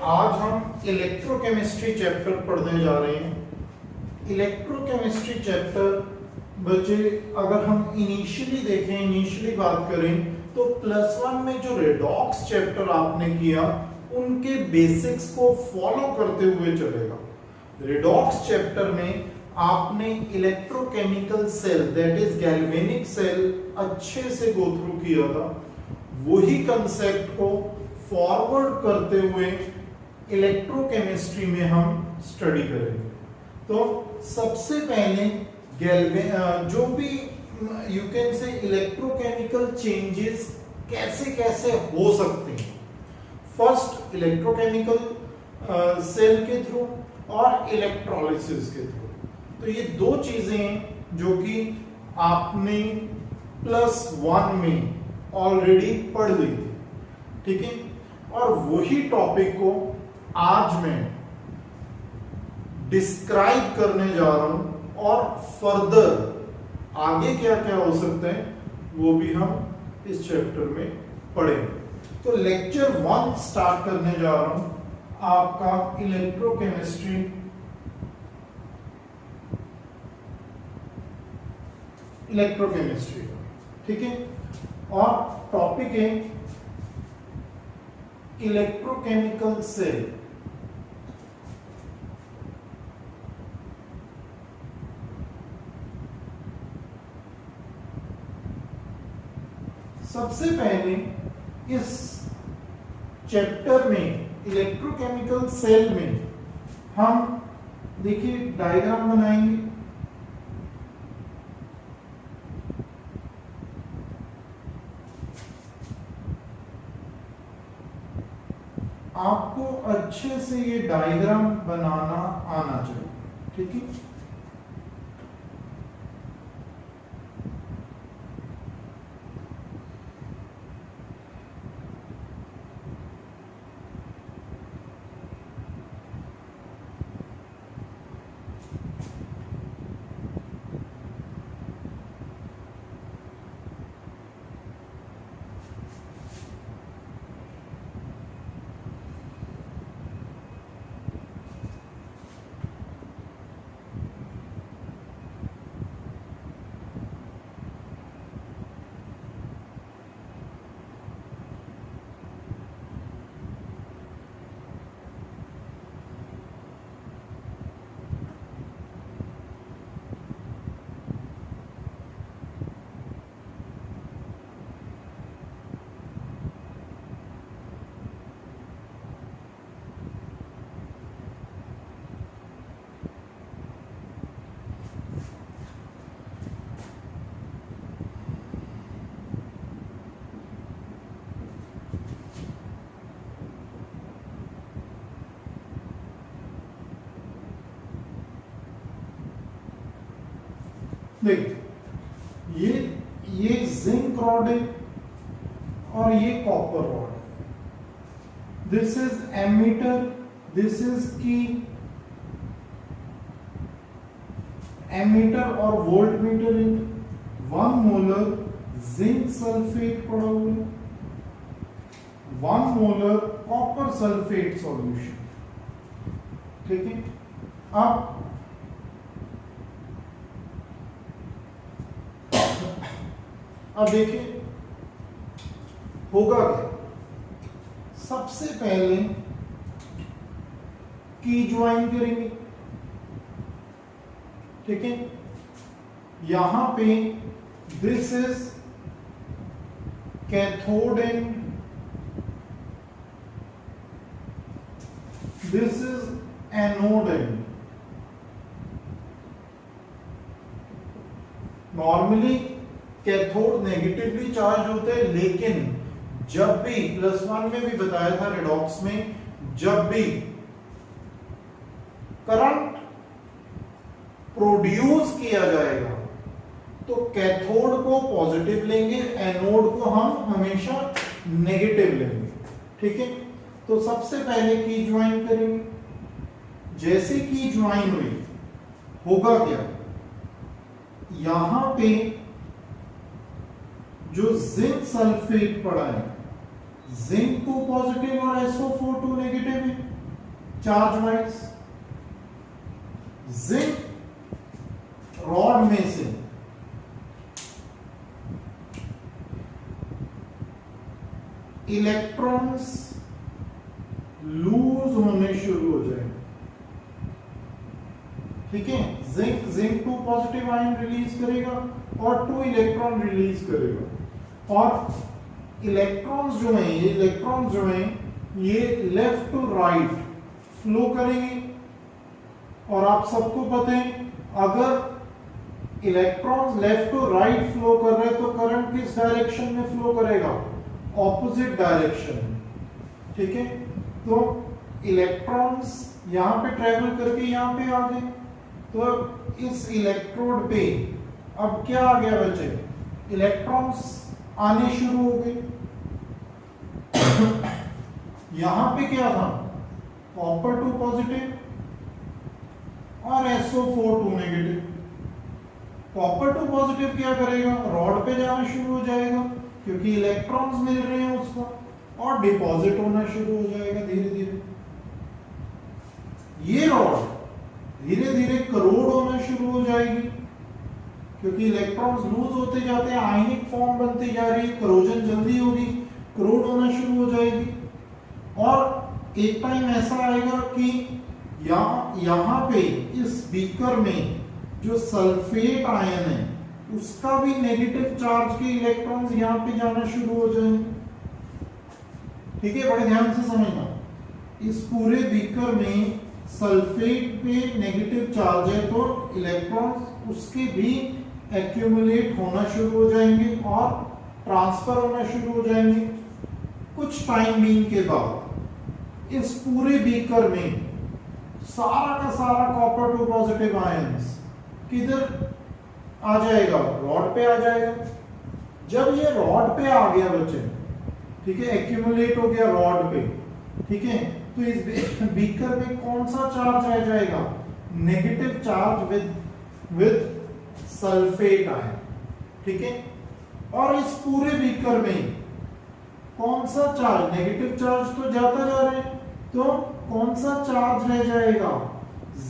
आज हम electrochemistry chapter पढ़ने जा रहे हैं। इलेक्ट्रोकेमिस्ट्री चैप्टर बच्चे अगर हम इनिशियली बात करें तो +1 में जो रेडॉक्स चैप्टर आपने किया उनके बेसिक्स को फॉलो करते हुए चलेगा। रेडॉक्स चैप्टर में आपने electrochemical cell that is galvanic cell अच्छे से गो थ्रू किया था। वही कंसेप्ट को फॉरवर्ड करते हुए इलेक्ट्रोकेमिस्ट्री में हम स्टडी करेंगे। तो सबसे पहले जो भी you can say electrochemical changes कैसे कैसे हो सकते हैं, फर्स्ट इलेक्ट्रोकेमिकल सेल के थ्रू और इलेक्ट्रोलिसिस के थ्रू। तो ये दो चीजें हैं जो कि आपने +1 में ऑलरेडी पढ़ ली थी, ठीक है। और वही टॉपिक को आज मैं डिस्क्राइब करने जा रहा हूं और फर्दर आगे क्या क्या हो सकते हैं वो भी हम इस चैप्टर में पढ़ेंगे। तो लेक्चर 1 स्टार्ट करने जा रहा हूं आपका इलेक्ट्रोकेमिस्ट्री का, ठीक है। और टॉपिक है इलेक्ट्रोकेमिकल सेल। सबसे पहले इस चैप्टर में इलेक्ट्रोकेमिकल सेल में हम देखिए डायग्राम बनाएंगे। आपको अच्छे से ये डायग्राम बनाना आना चाहिए, ठीक है। देखिए ये जिंक रॉड है और ये कॉपर रॉड है। This is ammeter, this is की एमीटर और वोल्ट मीटर है। 1 मोलर जिंक सल्फेट पड़ा हुआ है, 1 मोलर कॉपर सल्फेट सॉल्यूशन, ठीक है। अब देखिए होगा क्या। सबसे पहले की ज्वाइन करेंगे, ठीक है। यहां पे this is cathode and this is anode and. Normally cathode negatively charge होते हैं, लेकिन जब भी +1 में भी बताया था रेडॉक्स में, जब भी करंट प्रोड्यूस किया जाएगा तो कैथोड को पॉजिटिव लेंगे, एनोड को हम हमेशा नेगेटिव लेंगे, ठीक है। तो सबसे पहले की ज्वाइन करेंगे। जैसे की ज्वाइन हुई होगा क्या, यहां पे जो जिंक सल्फेट पड़ा है, जिंक 2 पॉजिटिव और SO4 2 नेगेटिव है, चार्ज वाइज। जिंक रॉड में से इलेक्ट्रॉन्स लूज होने शुरू हो जाएंगे। ठीक है, जिंक 2 पॉजिटिव आयन रिलीज करेगा और 2 इलेक्ट्रॉन रिलीज करेगा। और इलेक्ट्रॉन्स जो हैं ये लेफ्ट टू राइट फ्लो करेंगे। और आप सबको पता है अगर electrons left to right flow कर रहे हैं तो करंट किस डायरेक्शन में फ्लो करेगा? ऑपोजिट डायरेक्शन में। ठीक है, तो इलेक्ट्रॉन्स यहां पे ट्रेवल करके यहां पे आ गए। तो इस इलेक्ट्रोड पे अब क्या आ गया बच्चे? इलेक्ट्रॉन्स आने शुरू हो गए। यहां पे क्या था? कॉपर 2 पॉजिटिव और SO4 2 नेगेटिव। कॉपर 2 पॉजिटिव क्या करेगा? रॉड पे जाना शुरू हो जाएगा क्योंकि इलेक्ट्रॉन्स मिल रहे हैं उसको, और डिपॉजिट होना शुरू हो जाएगा धीरे धीरे। ये रॉड धीरे धीरे करोड होना शुरू हो जाएगी क्योंकि इलेक्ट्रॉन्स लूज होते जाते हैं, आयनिक फॉर्म बनती जा रही है, करोजन जल्दी होगी, करोड होना शुरू हो जाएगी। और एक टाइम ऐसा आएगा कि यहां पे इस बीकर में जो सल्फेट आयन है उसका भी नेगेटिव चार्ज के इलेक्ट्रॉन्स यहां पे जाना शुरू हो जाएंगे। ठीक है, बड़े ध्यान से समझना। इस पूरे बीकर में सल्फेट पे नेगेटिव चार्ज है तो इलेक्ट्रॉन्स उसके भी एक्यूमुलेट होना शुरू हो जाएंगे और ट्रांसफर होना शुरू हो जाएंगे। कुछ टाइम बीइंग के बाद इस पूरे बीकर में सारा का सारा कॉपर 2 पॉजिटिव आयंस किधर आ जाएगा? रॉड पे आ जाएगा। जब ये रॉड पे आ गया बच्चे, ठीक है, एक्यूमुलेट हो गया रॉड पे, ठीक है, तो इस बीकर में कौन सा चार्ज आ जाएगा? Negative charge with sulphate ion. ठीक है, और इस पूरे बीकर में कौन सा चार्ज? नेगेटिव चार्ज तो जाता जा रहा है, तो कौन सा चार्ज रह जाएगा?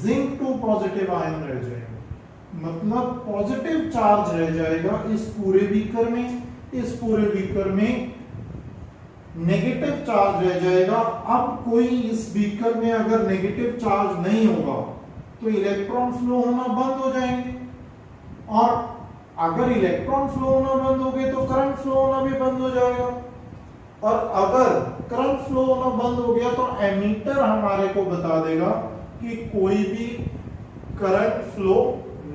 जिंक 2 पॉजिटिव आयन रह जाएगा। मतलब पॉजिटिव चार्ज रह जाएगा इस पूरे बीकर में, इस पूरे बीकर में नेगेटिव चार्ज रह जाएगा। अब कोई इस बीकर में अगर नेगेटिव चार्ज नहीं होगा तो इलेक्ट्रॉन फ्लो होना बंद हो जाएंगे, और अगर इलेक्ट्रॉन फ्लो होना बंद हो गए तो करंट फ्लो होना भी बंद हो जाएगा। और अगर करंट फ्लो होना बंद हो गया तो एमीटर हमारे को बता देगा कि कोई भी करंट फ्लो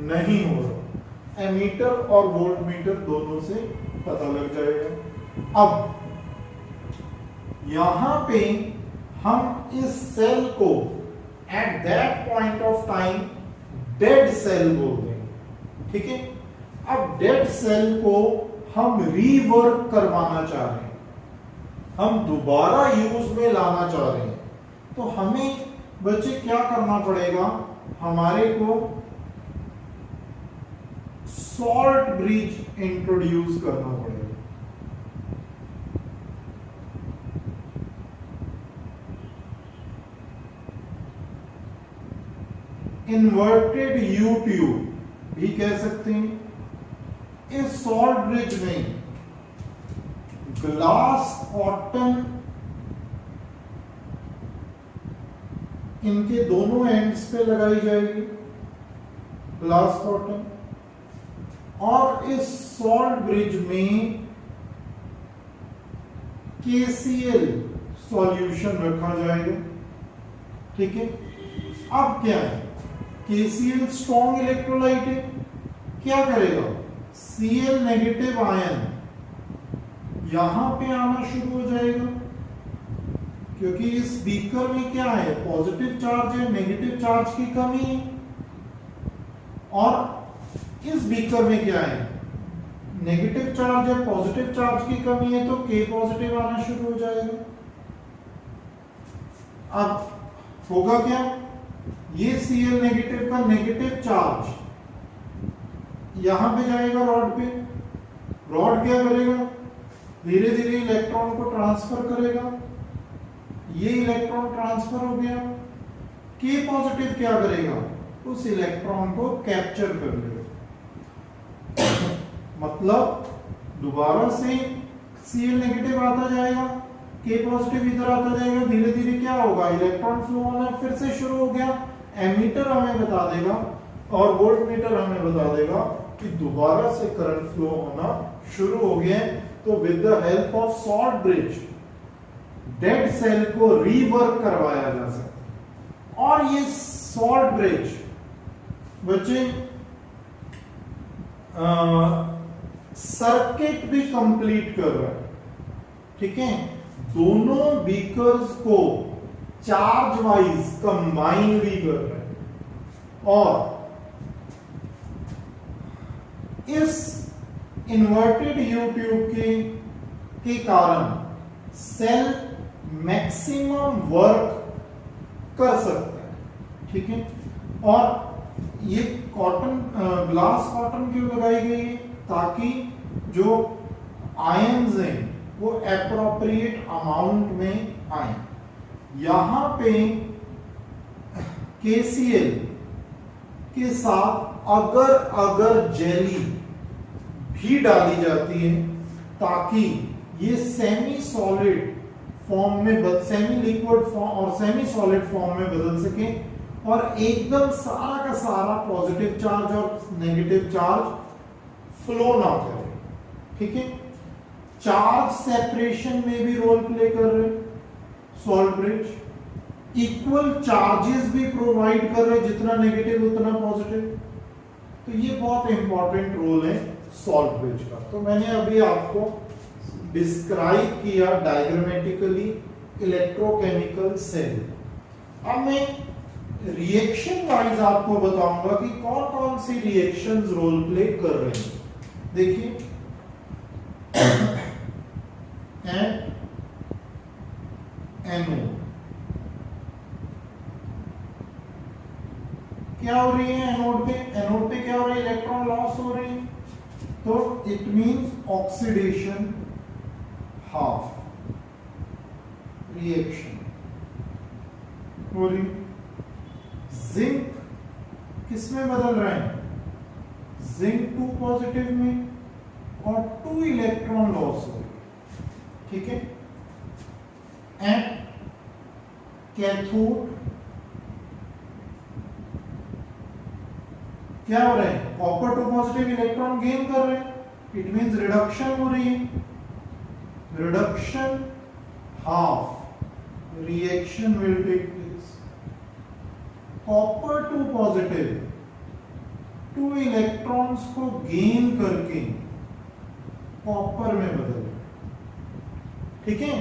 नहीं हो रहा। एमीटर और वोल्टमीटर दोनों से पता लग जाएगा। अब यहां पे हम इस सेल को at that point of time dead cell बोल देंगे। ठीक है, अब डेड सेल को हम रीवर्क करवाना चाह रहे हैं, हम दोबारा यूज में लाना चाह रहे हैं, तो हमें बच्चे क्या करना पड़ेगा? हमारे को सॉल्ट ब्रिज इंट्रोड्यूस करना पड़ेगा। इन्वर्टेड यू ट्यूब भी कह सकते हैं। इस सॉल्ट ब्रिज में ग्लास कॉटन इनके दोनों एंड्स पे लगाई जाएगी, ग्लास कॉटन, और इस सॉल्ट ब्रिज में KCl सॉल्यूशन रखा जाएगा। ठीक है, अब क्या है? KCl स्ट्रॉन्ग इलेक्ट्रोलाइट है, क्या करेगा? Cl नेगेटिव आयन यहां पे आना शुरू हो जाएगा क्योंकि इस बीकर में क्या है? पॉजिटिव चार्ज है, नेगेटिव चार्ज की कमी है। और इस बीकर में क्या है? नेगेटिव चार्ज है, पॉजिटिव चार्ज की कमी है, तो K पॉजिटिव आना शुरू हो जाएगा। अब होगा क्या? ये Cl नेगेटिव का नेगेटिव चार्ज यहां पे जाएगा रॉड पे। रॉड क्या करेगा? धीरे धीरे इलेक्ट्रॉन को ट्रांसफर करेगा। ये इलेक्ट्रॉन ट्रांसफर हो गया, के पॉजिटिव क्या करेगा, उस इलेक्ट्रॉन को कैप्चर कर लेगा। मतलब दोबारा से Cl नेगेटिव आता जाएगा, के पॉजिटिव इधर आता जाएगा, धीरे धीरे क्या होगा, इलेक्ट्रॉन फ्लो होना फिर से शुरू हो गया। एमीटर हमें बता देगा और वोल्टमीटर हमें बता देगा कि दोबारा से करंट फ्लो होना शुरू हो गया है। तो with the help of salt bridge dead cell को रीवर्क करवाया जा सकता है। और ये सॉल्ट ब्रिज बच्चे सर्किट भी कंप्लीट कर रहा है, ठीक है। दोनों बीकर्स को चार्ज वाइज कंबाइन भी कर रहे हैं और इस इन्वर्टेड यू ट्यूब के कारण सेल मैक्सिमम वर्क कर सकता है, ठीक है। और ये कॉटन ग्लास कॉटन क्यों लगाई गई है, ताकि जो आयंस हैं वो एप्रोप्रिएट अमाउंट में आए। यहां पे KCl के साथ अगर जेली भी डाली जाती है ताकि ये सेमी सॉलिड फॉर्म में सेमी लिक्विड फॉर्म और सेमी सॉलिड फॉर्म में बदल सके और एकदम सारा का सारा पॉजिटिव चार्ज और नेगेटिव चार्ज फ्लो ना करे, ठीक है। चार्ज सेपरेशन में भी रोल प्ले कर रहे सॉल्ट ब्रिज, इक्वल चार्जेस भी प्रोवाइड कर रहे, जितना नेगेटिव उतना पॉजिटिव। तो ये बहुत इंपॉर्टेंट रोल है सॉल्ट ब्रिज का। तो मैंने अभी आपको डिस्क्राइब किया डायग्रामेटिकली इलेक्ट्रोकेमिकल सेल। अब मैं रिएक्शन वाइज आपको बताऊंगा कि कौन कौन सी रिएक्शंस रोल प्ले कर रहे हैं। देखिए एनोड क्या हो रही है, एनोड पे क्या हो रही है, इलेक्ट्रॉन लॉस हो रही है। तो it means oxidation half reaction हो रही। जिंक किस में बदल रहे हैं, जिंक 2 पॉजिटिव में और 2 इलेक्ट्रॉन लॉस हो रही, ठीक है। एंड कैथोड क्या हो रहे हैं, कॉपर 2 पॉजिटिव इलेक्ट्रॉन गेन कर रहे हैं, इट मींस रिडक्शन हो रही है। Reduction half reaction will take place. Copper 2 positive 2 electrons को गेन करके कॉपर में बदल रहे, ठीक है।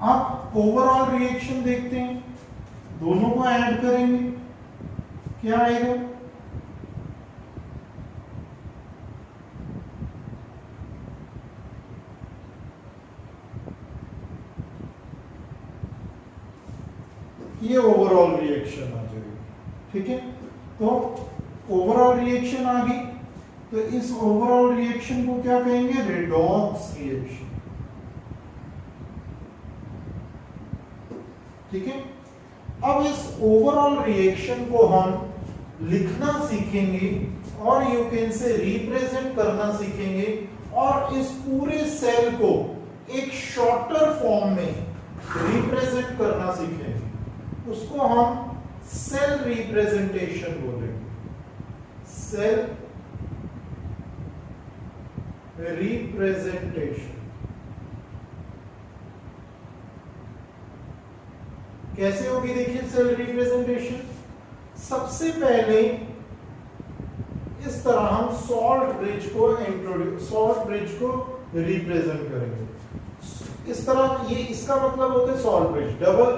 अब ओवरऑल रिएक्शन देखते हैं, दोनों को ऐड करेंगे क्या आएगा, ये ओवरऑल रिएक्शन आ जाएगी, ठीक है। तो ओवरऑल रिएक्शन आ गई, तो इस ओवरऑल रिएक्शन को क्या कहेंगे, रेडॉक्स रिएक्शन, ठीक है। अब इस ओवरऑल रिएक्शन को हम लिखना सीखेंगे और यू कैन से रिप्रेजेंट करना सीखेंगे और इस पूरे सेल को एक शॉर्टर फॉर्म में रिप्रेजेंट करना सीखेंगे। उसको हम सेल रिप्रेजेंटेशन बोलेंगे, सेल रिप्रेजेंटेशन। कैसे होगी देखिए सेल रिप्रेजेंटेशन। सबसे पहले इस तरह हम सॉल्ट ब्रिज को रिप्रेजेंट करेंगे इस तरह। ये इसका मतलब होता है salt bridge, double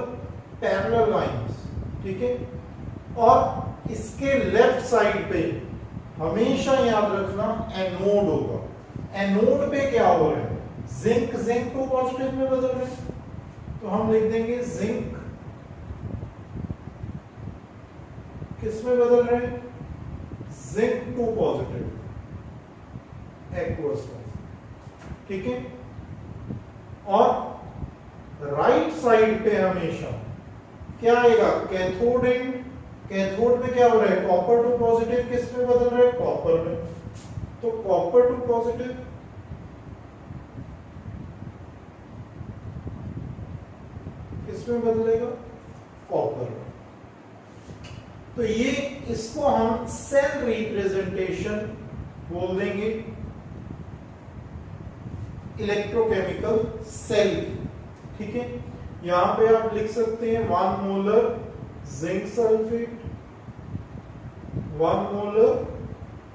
parallel lines, ठीक है। और इसके लेफ्ट साइड पे हमेशा याद रखना एनोड होगा। एनोड पे क्या हो रहा है, जिंक 2 पॉजिटिव में बदल रहे हैं, तो हम लिख देंगे जिंक किस में बदल रहे हैं, जिंक 2 पॉजिटिव एक्वस में, ठीक है। और राइट साइड पे हमेशा क्या आएगा, कैथोड एंड, कैथोड में क्या हो रहा है, कॉपर टू पॉजिटिव किस में बदल रहा है, कॉपर में। तो कॉपर टू पॉजिटिव किस में बदलेगा, कॉपर में। तो ये, इसको हम सेल रिप्रेजेंटेशन बोल देंगे इलेक्ट्रोकेमिकल सेल, ठीक है। यहां पे आप लिख सकते हैं 1 molar zinc sulphate, 1 molar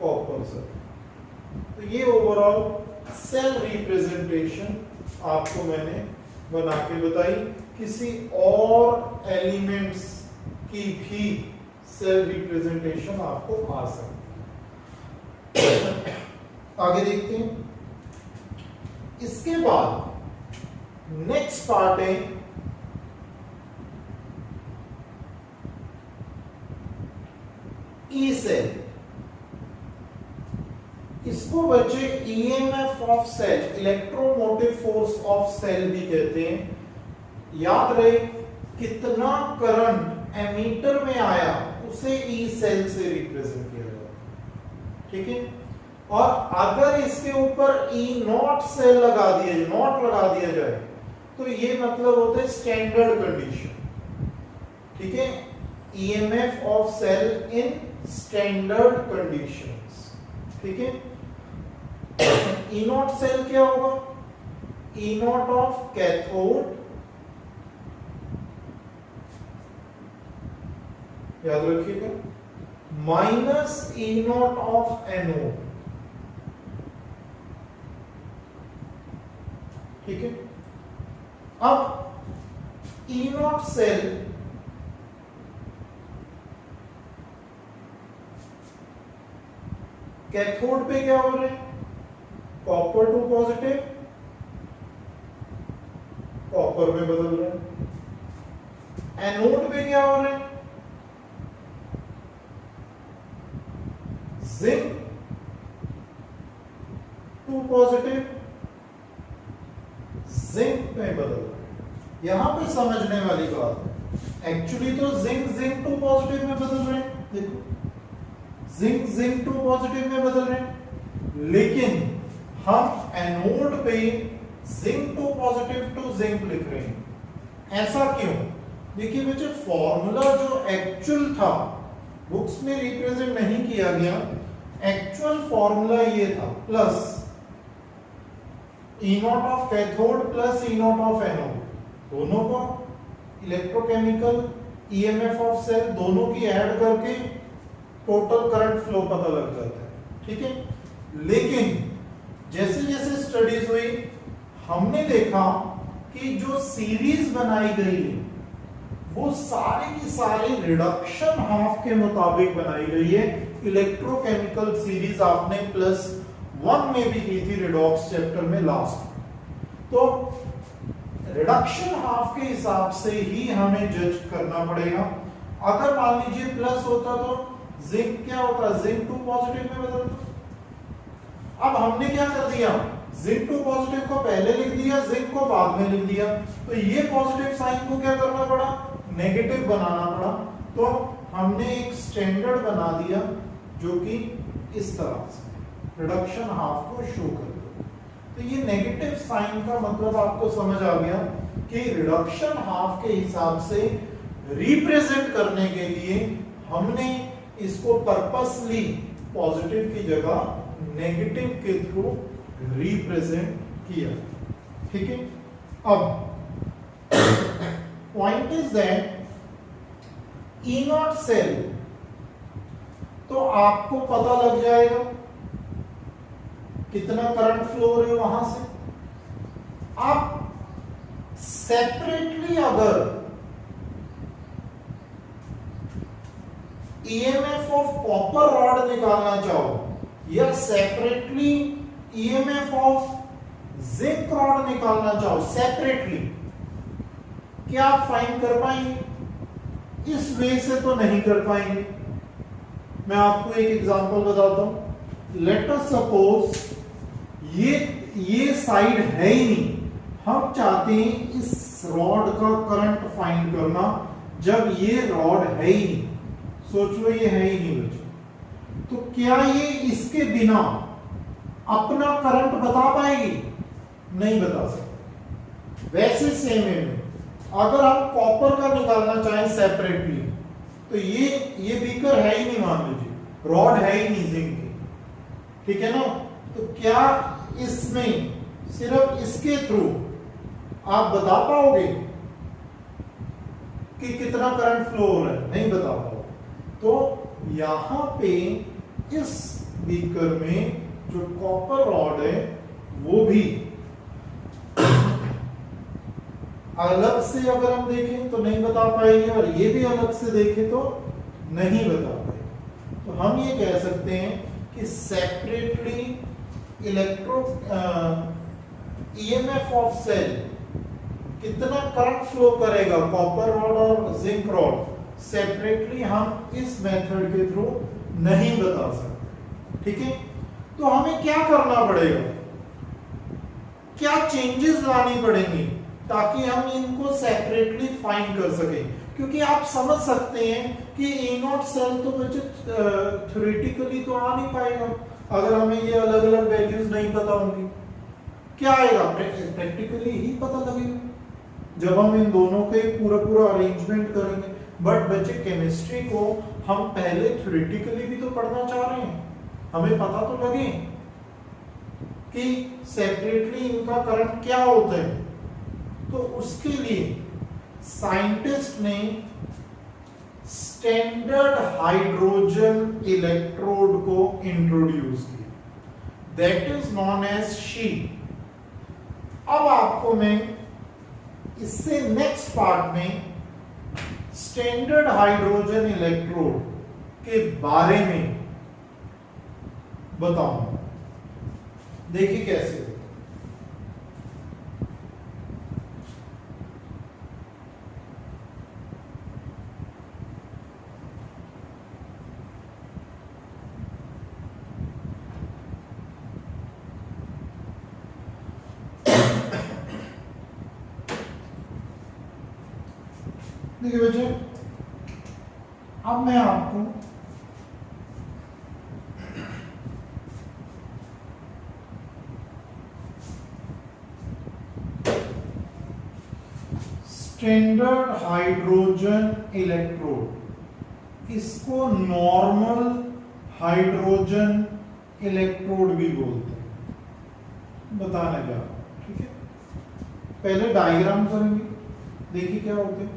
copper sulphate. तो ये ओवरऑल सेल रिप्रेजेंटेशन आपको मैंने बना के बताई। किसी और एलिमेंट्स की भी सेल रिप्रेजेंटेशन आपको आ सकती है। आगे देखते हैं। इसके बाद नेक्स्ट पार्ट है ई सेल। इसको बच्चे EMF of cell, electromotive force of cell भी कहते हैं। याद रहे, कितना करंट एमीटर में आया उसे ई सेल से रिप्रेजेंट किया जाता है, ठीक है। और अगर इसके ऊपर ई नॉट सेल लगा दिया, नॉट लगा दिया जाए तो ये मतलब होता है स्टैंडर्ड कंडीशन, ठीक है। EMF of cell in standard conditions, ठीक है। ई नॉट सेल क्या होगा, ई नॉट ऑफ कैथोड, याद रखिएगा, minus E not of anode, ठीक है। अब ई नॉट सेल कैथोड पे क्या हो रहा है, कॉपर टू पॉजिटिव, कॉपर में बदल रहा है। एनोड पे क्या हो रहा है, जिंक टू पॉजिटिव, जिंक में बदल रहा है। यहां पे समझने वाली बात है, एक्चुअली तो जिंक टू पॉजिटिव में बदल रहे हैं, देखो जिंक टू पॉजिटिव में बदल रहे हैं, लेकिन हम एनोड पे zinc two positive to zinc लिख रहे हैं। ऐसा क्यों, देखिए बच्चे, फॉर्मूला जो एक्चुअल था बुक्स में रिप्रेजेंट नहीं किया गया, एक्चुअल फॉर्मूला ये था, plus E not of cathode plus E not of anode, दोनों को इलेक्ट्रोकेमिकल ईएमएफ ऑफ सेल दोनों की ऐड करके टोटल करंट फ्लो पता लग जाता है, ठीक है। लेकिन जैसे जैसे स्टडीज हुई हमने देखा कि जो सीरीज बनाई गई है वो सारी की सारी रिडक्शन हाफ के मुताबिक बनाई गई है। इलेक्ट्रोकेमिकल सीरीज आपने +1 में भी की थी रिडॉक्स चैप्टर में लास्ट। तो रिडक्शन हाफ के हिसाब से ही हमें जज करना पड़ेगा। अगर मान लीजिए प्लस होता तो जिंक क्या होता, जिंक टू पॉजिटिव में बदलता। अब हमने क्या कर दिया, जिंक टू पॉजिटिव को पहले लिख दिया, जिंक को बाद में लिख दिया, तो ये पॉजिटिव साइन को क्या करना पड़ा, नेगेटिव बनाना पड़ा। तो हमने एक स्टैंडर्ड बना दिया जो कि इस तरह से रिडक्शन हाफ को शो कर दो। तो ये नेगेटिव साइन का मतलब आपको समझ आ गया कि रिडक्शन हाफ के हिसाब से रिप्रेजेंट करने के लिए हमने इसको पर्पसली पॉजिटिव की जगह नेगेटिव के थ्रू रिप्रेजेंट किया, ठीक है। अब point is that E not cell, तो आपको पता लग जाएगा कितना करंट फ्लो हो रहा है वहां से। आप सेपरेटली अगर ईएमएफ ऑफ कॉपर रॉड निकालना चाहो या separately EMF of zinc rod निकालना चाहो सेपरेटली, क्या आप फाइंड कर पाएंगे? इस वे से तो नहीं कर पाएंगे। मैं आपको एक एग्जांपल बताता हूं। लेट अस सपोज ये साइड है ही नहीं, हम चाहते हैं इस रॉड का करंट फाइंड करना, जब ये रॉड है ही नहीं, सोच लो ये है ही नहीं बच्चों, तो क्या ये इसके बिना अपना करंट बता पाएगी? नहीं बता सकती। वैसे सेम वे में अगर आप कॉपर का निकालना चाहें सेपरेटली, तो ये बीकर है ही नहीं, मान लीजिए रॉड है ही नहीं जिंक की, ठीक है ना, तो क्या इसमें सिर्फ इसके थ्रू आप बता पाओगे कि कितना करंट फ्लो हो रहा है? नहीं बता पाओगे। तो यहां पे इस बीकर में जो कॉपर रॉड है वो भी अलग से अगर हम देखें तो नहीं बता पाएंगे, और ये भी अलग से देखें तो नहीं बता पाएंगे। तो हम ये कह सकते हैं कि separately electro EMF of cell कितना करंट फ्लो करेगा कॉपर रॉड और जिंक रॉड, सेपरेटली हम इस मेथड के थ्रू नहीं बता सकते, ठीक है। तो हमें क्या करना पड़ेगा, क्या चेंजेस लानी पड़ेंगी ताकि हम इनको सेपरेटली फाइंड कर सकें? क्योंकि आप समझ सकते हैं कि E0 सेल तो बच्चे थ्योरेटिकली तो आ नहीं पाएगा अगर हमें ये अलग अलग वैल्यूज नहीं पता होंगी। क्या आएगा? प्रैक्टिकली ही पता लगेगा जब हम इन दोनों के पूरा अरेंजमेंट करेंगे। बट बच्चे केमिस्ट्री को हम पहले थ्योरेटिकली भी तो पढ़ना चाह रहे हैं, हमें पता तो लगे कि सेपरेटली इनका करंट क्या होता है। तो उसके लिए साइंटिस्ट ने स्टैंडर्ड हाइड्रोजन इलेक्ट्रोड को इंट्रोड्यूस किया, that is known as SHE. अब आपको मैं इससे नेक्स्ट पार्ट में स्टैंडर्ड हाइड्रोजन इलेक्ट्रोड के बारे में बताऊंगा। देखिए कैसे। देखिए बच्चे, अब मैं आपको स्टैंडर्ड हाइड्रोजन इलेक्ट्रोड, इसको नॉर्मल हाइड्रोजन इलेक्ट्रोड भी बोलते हैं, बताने जा रहा हूं, ठीक है। पहले डायग्राम करेंगे, देखिए क्या होते हैं।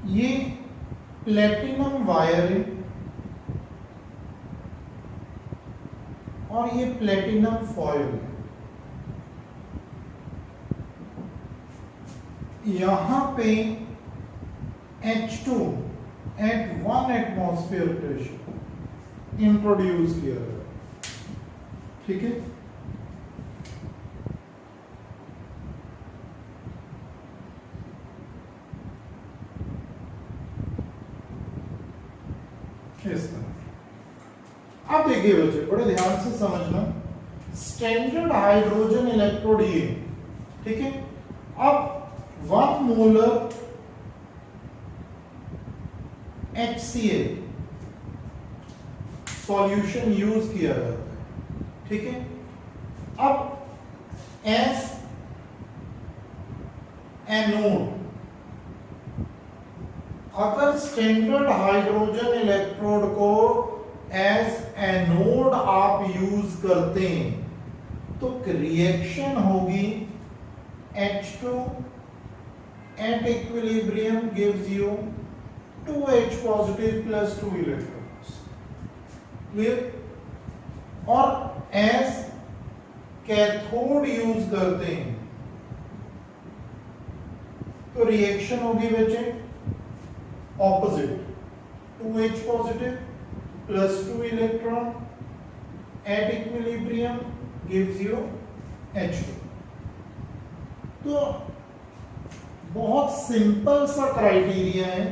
ये प्लेटिनम वायर है और ये प्लेटिनम फॉयल है। यहां पे H2 eight 1 atmosphere pressure introduce किया गया, ठीक है। इस तरह। अब देखिए बच्चे, बड़े ध्यान से समझना, स्टैंडर्ड हाइड्रोजन इलेक्ट्रोड ये, ठीक है। अब 1 मोलर HCl सॉल्यूशन यूज किया जाता है, ठीक है। अब एस एनोड, अगर स्टैंडर्ड हाइड्रोजन इलेक्ट्रोड को एज एनोड आप यूज करते हैं तो रिएक्शन होगी H2 at equilibrium gives you 2H positive plus 2 electrons. Clear? और एज कैथोड यूज करते हैं तो रिएक्शन होगी बच्चे opposite, 2H positive plus 2 electron at equilibrium gives you H2। तो बहुत सिंपल सा क्राइटेरिया है,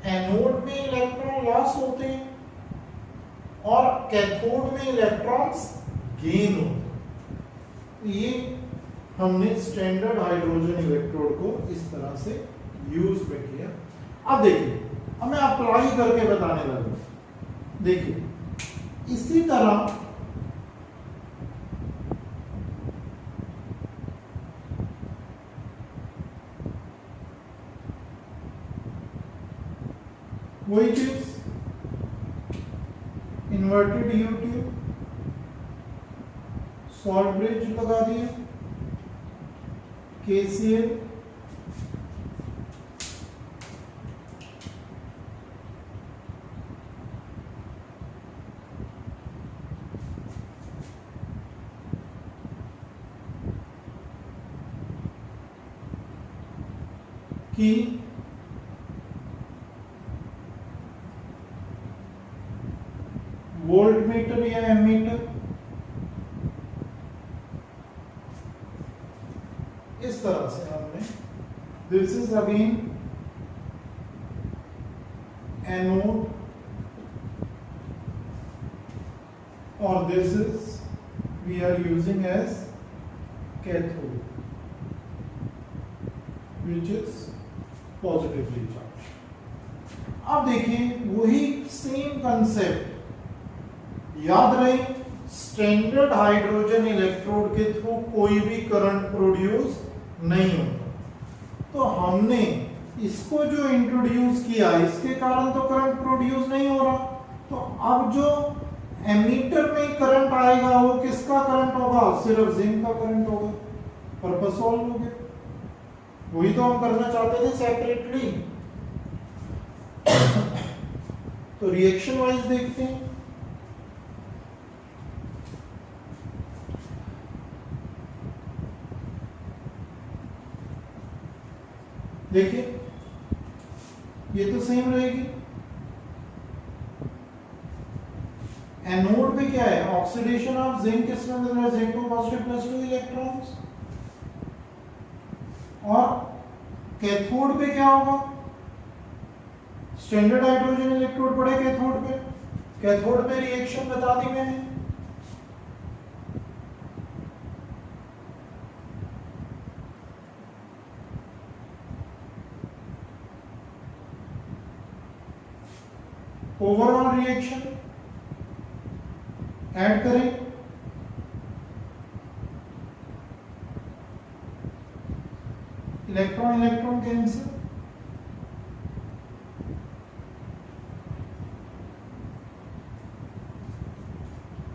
एनोड में इलेक्ट्रॉन लॉस होते हैं और कैथोड में इलेक्ट्रॉन्स गेन होते हैं। ये हमने स्टैंडर्ड हाइड्रोजन इलेक्ट्रोड को इस तरह से यूज में किया। अब देखिए, अब मैं अप्लाई करके बताने लगा। देखिए इसी तरह वही चीज, inverted you tube, salt bridge लगा दिए, KCl, की वोल्ट मीटर या एमीटर, इस तरह से हमने, दिस इज अगेन एनोड और this is we are using as cathode which is positively charge. अब देखिए वही सेम कंसेप्ट याद रहे, स्टैंडर्ड हाइड्रोजन इलेक्ट्रोड के थ्रू कोई भी करंट प्रोड्यूस नहीं होता, तो हमने इसको जो इंट्रोड्यूस किया इसके कारण तो करंट प्रोड्यूस नहीं हो रहा, तो अब जो एमीटर में करंट आएगा वो किसका करंट होगा? सिर्फ जिंक का करंट होगा। पर्पस सॉल्व हो गया। वही तो हम करना चाहते थे सेपरेटली। तो रिएक्शन वाइज देखते हैं। देखिए ये तो सेम रहेगी। एनोड पे क्या है? ऑक्सीडेशन ऑफ जिंक, किसमें मिल रहा है? जिंक को पॉजिटिव प्लस 2 इलेक्ट्रॉन्स। और कैथोड पे क्या होगा? स्टैंडर्ड हाइड्रोजन इलेक्ट्रोड पड़े कैथोड पे। कैथोड पे रिएक्शन बता दी मैंने। ओवरऑल रिएक्शन ऐड करें, इलेक्ट्रॉन इलेक्ट्रॉन कैंसिल,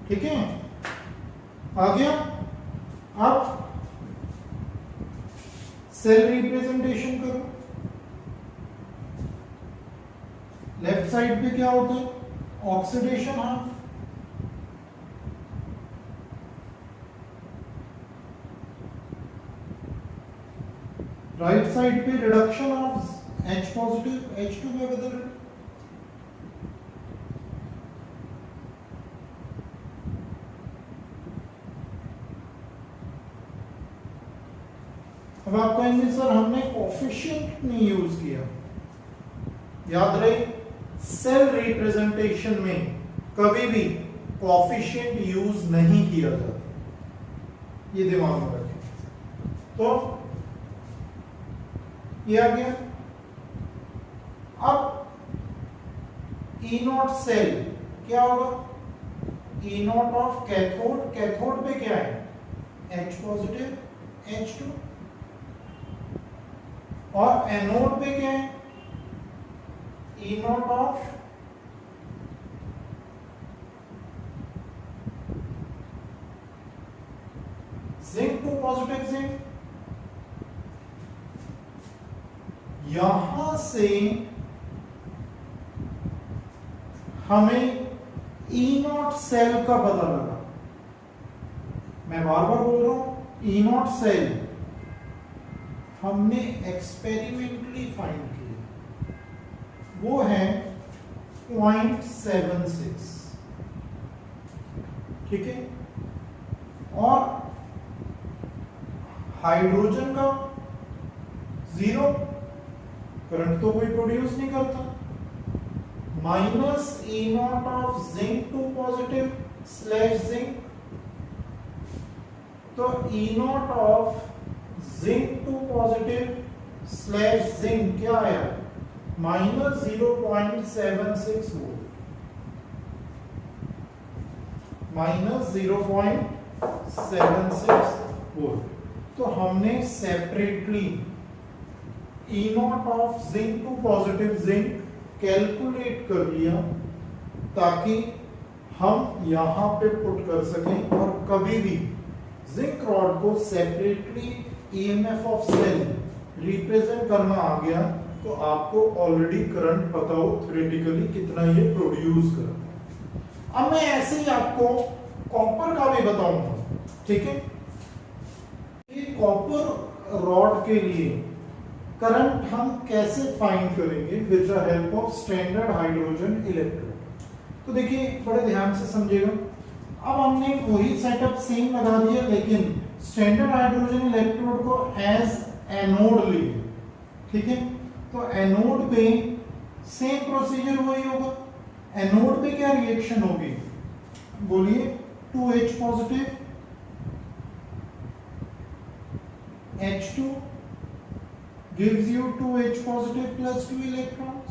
ठीक है, आ गया। अब सेल रिप्रेजेंटेशन करो। लेफ्ट साइड पे क्या होता है? ऑक्सीडेशन हाफ, राइट साइड पे reduction of H positive H2 में बदल रहे। अब आप कहेंगे सर हमने कोफिशिएंट नहीं यूज किया। याद रहे, सेल रिप्रेजेंटेशन में कभी भी कोफिशिएंट यूज नहीं किया जाता, ये दिमाग में रखें। तो ये आ गया। अब E नॉट सेल क्या होगा? E not of cathode, cathode पे क्या है? H पॉजिटिव H2, और एनोड पे क्या है, E not of zinc two positive zinc. यहां से हमें ई नॉट सेल का पता लगा। मैं बार बार बोल रहा हूं, ई नॉट सेल हमने एक्सपेरिमेंटली फाइंड किया, वो है 0.76, ठीक है। और हाइड्रोजन का 0, करंट तो कोई प्रोड्यूस नहीं करता, minus E not of zinc two positive slash zinc, तो E not of zinc two positive slash zinc क्या आया, माइनस 0.76 वोल्ट, माइनस 0.76 वोल्ट। तो हमने separately E not of zinc two positive zinc calculate कर लिया ताकि हम यहां पे पुट कर सकें, और कभी भी जिंक रॉड को separately EMF of cell represent करना आ गया तो आपको ऑलरेडी करंट पता हो थ्योरेटिकली कितना ये प्रोड्यूस करता है। अब मैं ऐसे ही आपको कॉपर का भी बताऊंगा, ठीक है। ये कॉपर रॉड के लिए करंट हम कैसे फाइंड करेंगे with the help of standard hydrogen electrode. तो देखिए बड़े ध्यान से समझिएगा, अब हमने वही सेटअप सेम लगा दिया, लेकिन स्टैंडर्ड हाइड्रोजन इलेक्ट्रोड को एज एनोड लिए, ठीक है। तो एनोड पे सेम प्रोसीजर वही होगा। एनोड पे क्या रिएक्शन होगी, बोलिए, 2H positive H2 gives you 2H positive plus 2 electrons,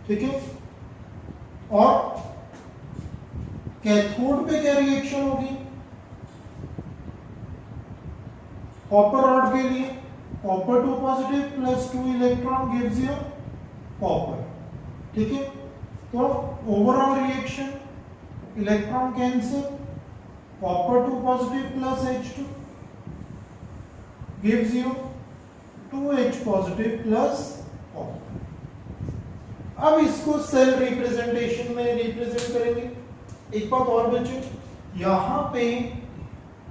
ठीक है। और कैथोड पे क्या रिएक्शन होगी, कॉपर रॉड के लिए copper 2 positive plus 2 electron gives you copper, ठीक है। तो overall reaction electron cancel, copper 2 positive plus H2 gives you 2H positive plus copper। अब इसको सेल रिप्रेजेंटेशन में रिप्रेजेंट करेंगे। एक बात और बच्चों, यहां पे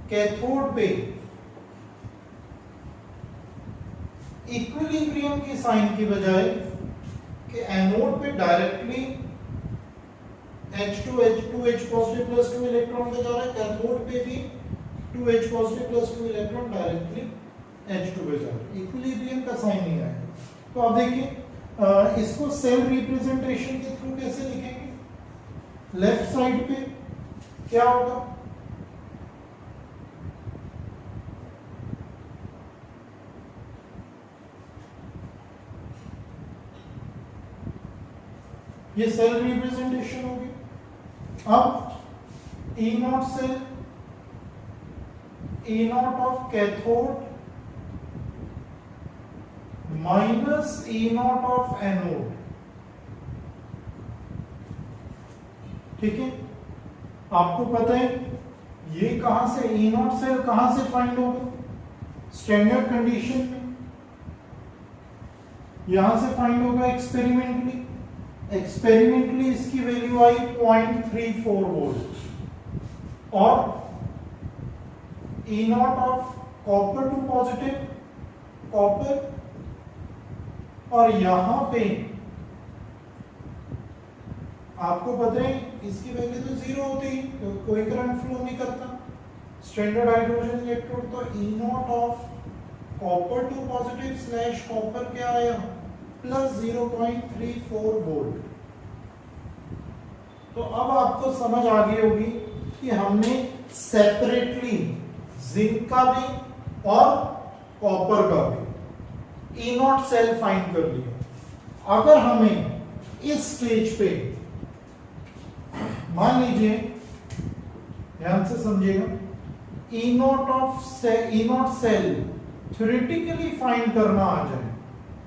कैथोड पे इक्विलिब्रियम की साइन की बजाय कि एनोड पे directly H2 2H positive plus 2 electron पे जा रहा है, कैथोड पे भी 2H positive plus 2 electron directly H2 पे जा रहा है, इक्विलिब्रियम का साइन नहीं आएगा। तो आप देखिए इसको सेल रिप्रेजेंटेशन के थ्रू कैसे लिखेंगे, लेफ्ट साइड पे क्या होगा, ये सेल रिप्रेजेंटेशन होगी। अब E not cell, E not of cathode minus E not of anode, ठीक है। आपको पता है ये कहां से, ई नॉट सेल कहां से फाइंड होगा, स्टैंडर्ड कंडीशन में यहां से फाइंड होगा एक्सपेरिमेंटली। एक्सपेरिमेंटली इसकी वैल्यू आई 0.34 वोल्ट, और E not of copper 2 positive copper, और यहां पे आपको पता है इसकी वैल्यू तो 0 होती, तो कोई करंट फ्लो नहीं करता स्टैंडर्ड हाइड्रोजन इलेक्ट्रोड। तो E not of copper 2 positive slash copper क्या आया, प्लस 0.34 वोल्ट। तो अब आपको समझ आ गई होगी कि हमने सेपरेटली जिंक का भी और कॉपर का भी ई नॉट सेल फाइंड कर लिया। अगर हमें इस स्टेज पे मान लीजिए, ध्यान से समझिएगा, E not cell theoretically find करना आ जाए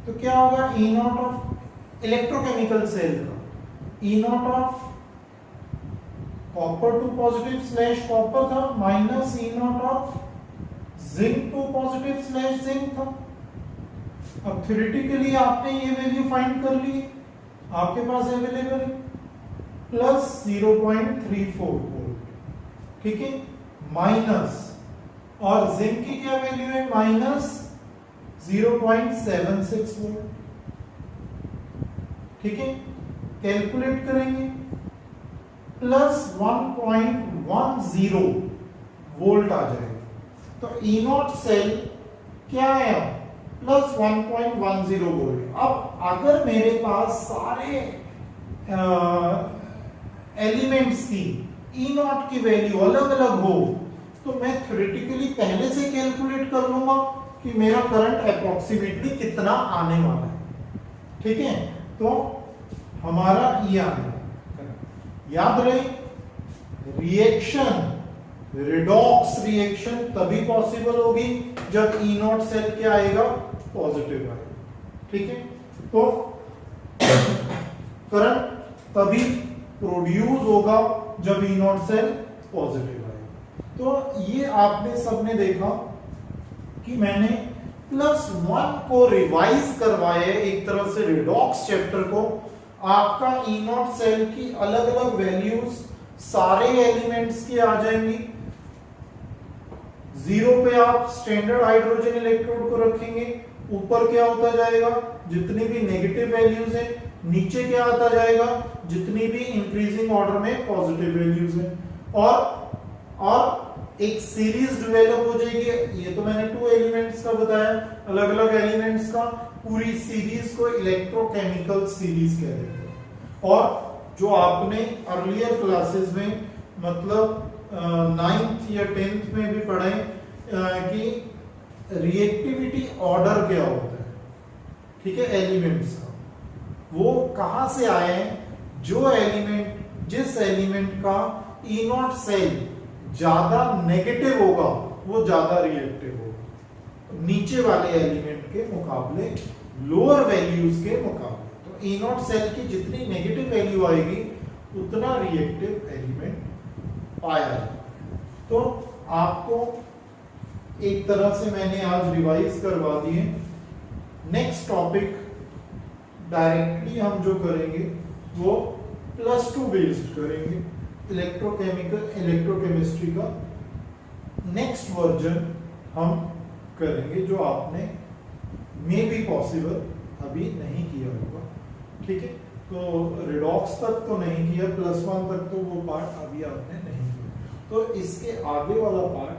तो क्या होगा, E not of electrochemical cell का, E not of copper two positive slash copper था minus E not of zinc two positive slash zinc था। अब थ्योरेटिकली आपने ये वैल्यू फाइंड कर ली, आपके पास अवेलेबल प्लस 0.34 वोल्ट, ठीक है, माइनस और जिंक की क्या वैल्यू है, माइनस 0.76 वोल्ट, ठीक है, कैलकुलेट करेंगे प्लस 1.10 वोल्ट आ जाएगा। तो ई नॉट सेल क्या है, प्लस 1.10 वोल्ट। अब अगर मेरे पास सारे एलिमेंट्स की ई नॉट की वैल्यू अलग अलग हो तो मैं थ्योरेटिकली पहले से कैलकुलेट कर लूंगा कि मेरा करंट अप्रोक्सीमेटली कितना आने वाला है, ठीक है। तो हमारा ये आने वाला, याद रहे रिएक्शन, रिडॉक्स रिएक्शन तभी पॉसिबल होगी जब ई नॉट सेल क्या आएगा, पॉजिटिव आएगा, ठीक है। तो करंट तभी प्रोड्यूस होगा जब ई नॉट सेल पॉजिटिव आएगा। तो ये आपने सबने देखा कि मैंने +1 को रिवाइज करवाया है, एक तरह से रिडॉक्स चैप्टर को। आपका ई नॉट सेल की अलग अलग वैल्यूज सारे एलिमेंट्स की आ जाएंगी। 0 पे आप स्टैंडर्ड हाइड्रोजन इलेक्ट्रोड को रखेंगे, ऊपर क्या होता जाएगा, जितनी भी नेगेटिव वैल्यूज है, नीचे क्या आता जाएगा, जितनी भी इंक्रीजिंग ऑर्डर में पॉजिटिव वैल्यूज है, और एक सीरीज डेवलप हो जाएगी। ये तो मैंने 2 एलिमेंट्स का बताया, अलग अलग एलिमेंट्स का पूरी सीरीज को इलेक्ट्रोकेमिकल सीरीज कहते हैं। और जो आपने अर्लियर क्लासेस में मतलब 9th या 10th में भी पढ़े कि रिएक्टिविटी ऑर्डर क्या होता है, ठीक है, एलिमेंट्स का, वो कहां से आए हैं, जिस एलिमेंट का ई नॉट सेल ज्यादा नेगेटिव होगा वो ज्यादा रिएक्टिव होगा नीचे वाले एलिमेंट के मुकाबले, लोअर वैल्यूज के मुकाबले। तो ई नॉट सेल की जितनी नेगेटिव वैल्यू आएगी उतना रिएक्टिव एलिमेंट पाया जाएगा। तो आपको एक तरह से मैंने आज रिवाइज करवा दिए। नेक्स्ट टॉपिक डायरेक्टली हम जो करेंगे वो +2 बेस्ड करेंगे, इलेक्ट्रोकेमिस्ट्री का नेक्स्ट वर्जन हम करेंगे, जो आपने मे बी पॉसिबल अभी नहीं किया होगा, ठीक है। तो रिडॉक्स तक तो नहीं किया, +1 तक तो वो पार्ट अभी आपने नहीं किया, तो इसके आगे वाला पार्ट